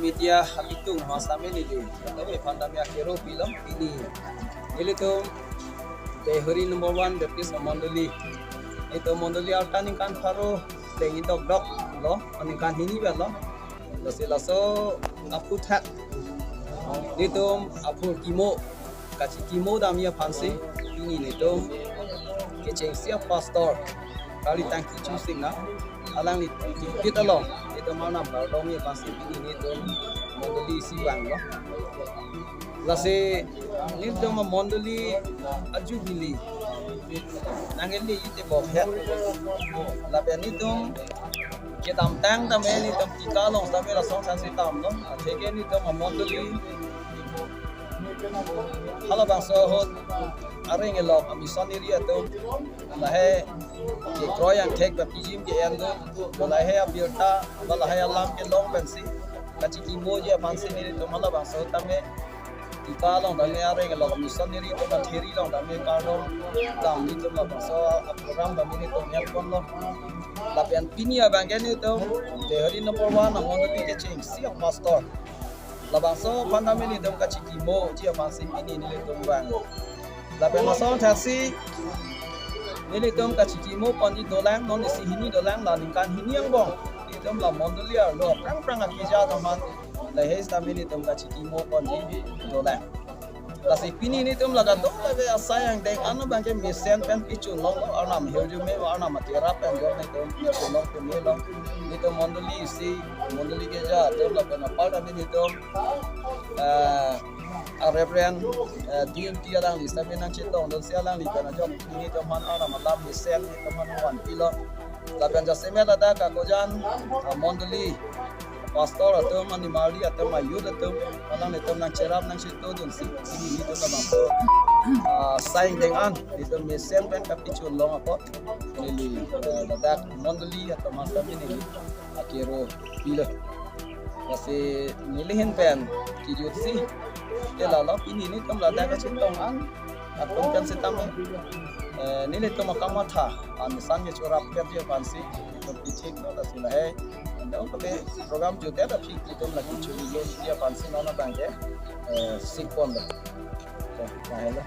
media habitung masa ini di tapi pandemi akhirnya film ini tuh hari number 1 baptis mondoli itu mondoli altan kan faro lengi dok lo kan ini lo laso aku tak itu aku kimo kasih kimo damia fancy ini itu keceng siap pastor kali tangki cusing na alang kita lo itu mana baru damia fancy ini itu mondoli siwang lo lase itu mondoli ajubili nangeli itu bohya labian itu kita tang tamen itu kita long tamen rasong sansi tam lo athege itu mondoli halo bang sohot aring elok amisoni ria to lahe ke kroyan tek ba pijim ke endo lahe abirta lahe alam ke long bensi kachiki moje pansi ni to halo bang sohot tame kita long dame aring elok amisoni ria to theri long dame karno tam ni to bang so program dame ni to nyal kon lo lapian pinia bang ni to hari number 1 mondoli ke ching si pastor labang so pandamini dom kachiki mo dia fansi ini nilai dom bang labang so taksi nilai dom kachiki mo pandi dolang non isi hini dolang la ningkan hini yang bong di dom la mondolia lo prang akija teman lehes tamini dom kachiki mo pandi dolang lasi pini ni dom laga dom lagi sayang deng anu bangke misen pen pichu long arnam hirju me arnam matera pen dom ni dom pichu long pe me long ni dom mondoli isi mondoli ke ja dom la pen apa tamini dom reverend DMT alang di sabi nang citong don sia lang di kana jom ini dom han arnam malam misen ni dom han wan pilo laban jaseme lada ka kojan mondoli pastor atau mani mali atau mayu atau alang itu nang cerap nang situ dun si ini itu sama saing dengan itu mesen pen tapi culong apa ini dadak mondoli atau masa ini akhirnya pilih masih milihin pen kijut sih dia lalu ini tem dadak kecintong an atau kan sitam nilai itu makam mata misalnya curap dia pansi itu picik no dasih Então, program juga ada sih itu lagi curi dia pansi nona bangke sik pon dah. Nah,